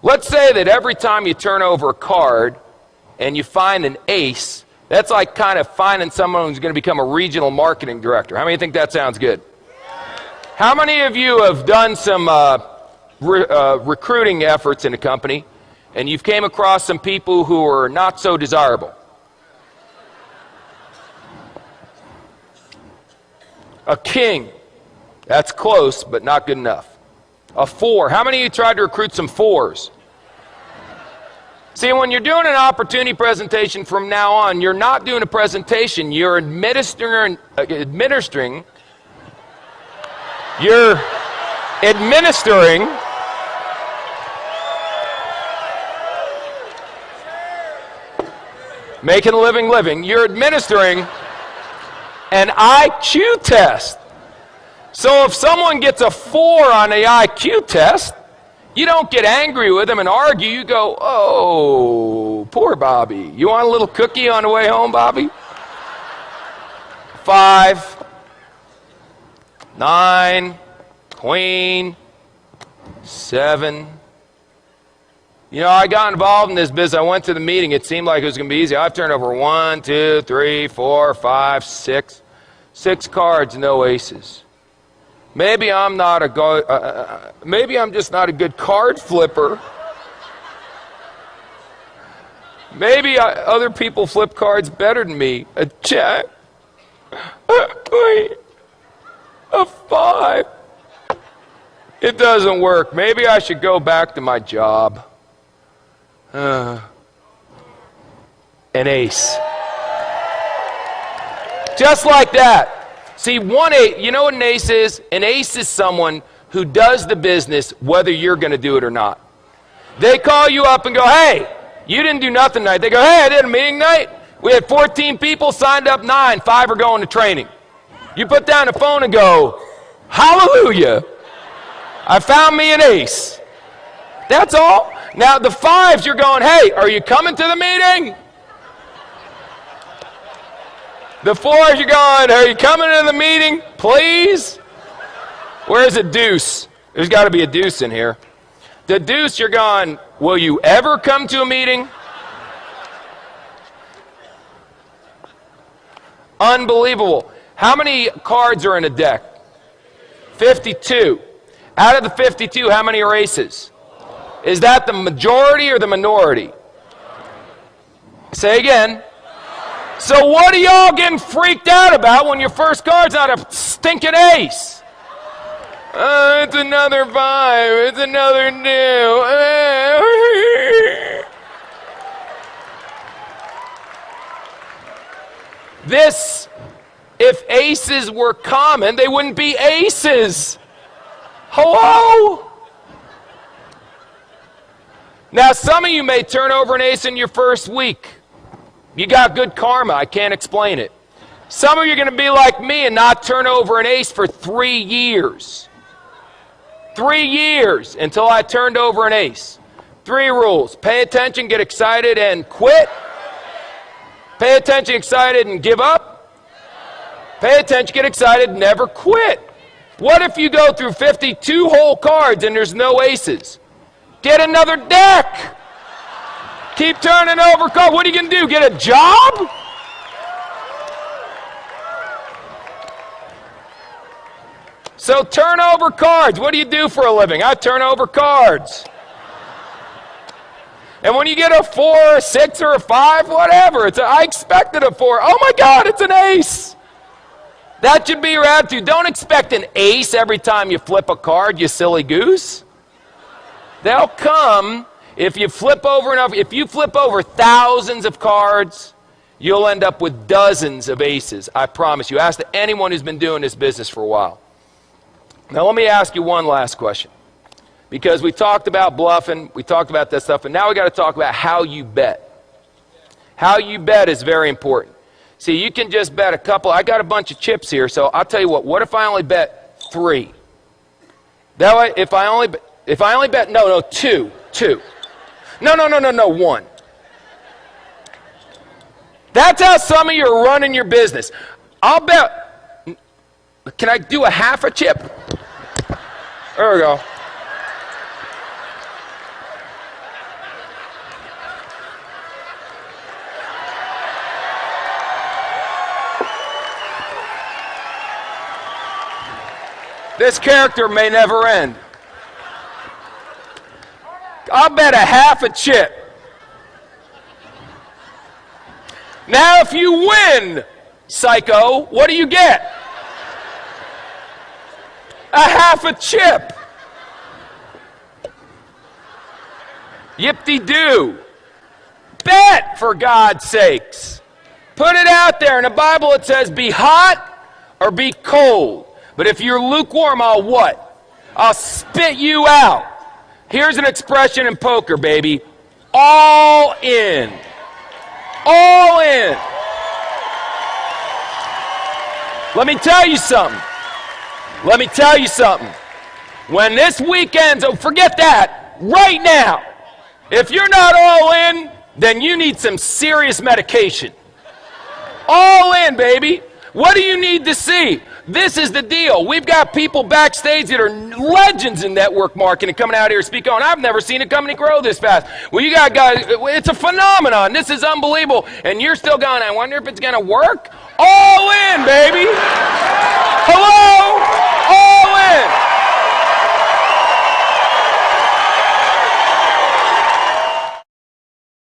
Let's say that every time you turn over a card and you find an ace, that's like kind of finding someone who's going to become a regional marketing director. How many think that sounds good? How many of you have done some recruiting efforts in a company and you've came across some people who are not so desirable? A king. That's close, but not good enough. A 4. How many of you tried to recruit some 4s? See, when you're doing an opportunity presentation from now on, you're not doing a presentation. You're administering making a living. You're administering an IQ test. So if someone gets a 4 on the IQ test, you don't get angry with them and argue. You go, oh, poor Bobby. You want a little cookie on the way home, Bobby? 5, 9, queen, 7. You know, I got involved in this business. I went to the meeting. It seemed like it was going to be easy. I've turned over 1, 2, 3, 4, 5, 6. 6 cards, no aces. Maybe I'm not maybe I'm just not a good card flipper. Maybe other people flip cards better than me. A jack. A 5. It doesn't work. Maybe I should go back to my job. An ace. Just like that. See, 1 8, you know what an ace is? An ace is someone who does the business whether you're going to do it or not. They call you up and go, hey, you didn't do nothing tonight. They go, hey, I did a meeting night. We had 14 people, signed up 9, 5 are going to training. You put down the phone and go, hallelujah, I found me an ace. That's all. Now the 5s, you're going, hey, are you coming to the meeting? The 4s, you're going, are you coming to the meeting, please? Where's a deuce? There's got to be a deuce in here. The deuce, you're going, will you ever come to a meeting? Unbelievable. How many cards are in a deck? 52. Out of the 52, how many are aces? Is that the majority or the minority? Say again. So what are y'all getting freaked out about when your first card's not a stinking ace? It's another 5. It's another new. This, if aces were common, they wouldn't be aces. Hello? Now, some of you may turn over an ace in your first week. You got good karma. I can't explain it. Some of you are going to be like me and not turn over an ace for 3 years. 3 years until I turned over an ace. 3 rules. Pay attention, get excited, and quit. Pay attention, excited, and give up. Pay attention, get excited, never quit. What if you go through 52 whole cards and there's no aces? Get another deck. Keep turning over cards. What are you going to do? Get a job? So turn over cards. What do you do for a living? I turn over cards. And when you get a 4, a 6, or a 5, whatever, I expected a 4. Oh my God, it's an ace. That should be your attitude. Don't expect an ace every time you flip a card, you silly goose. They'll come. If you flip over enough, if you flip over thousands of cards, you'll end up with dozens of aces. I promise you. Ask anyone who's been doing this business for a while. Now let me ask you one last question. Because we talked about bluffing, we talked about that stuff, and now we got to talk about how you bet. How you bet is very important. See, you can just bet a couple. I got a bunch of chips here, so I'll tell you what if I only bet 3? That way, if I only bet, no, 2. No, 1. That's how some of you are running your business. I'll bet, can I do a half a chip? There we go. This character may never end. I'll bet a half a chip. Now, if you win, psycho, what do you get? A half a chip. Yip-de-doo. Bet, for God's sakes. Put it out there. In the Bible it says, be hot or be cold. But if you're lukewarm, I'll what? I'll spit you out. Here's an expression in poker, baby. All in. All in. Let me tell you something. Let me tell you something. When this weekend's over, forget that. Right now. If you're not all in, then you need some serious medication. All in, baby. What do you need to see? This is the deal. We've got people backstage that are legends in network marketing coming out here speaking on. I've never seen a company grow this fast. Well, you got guys, it's a phenomenon. This is unbelievable. And you're still going, I wonder if it's going to work? All in, baby.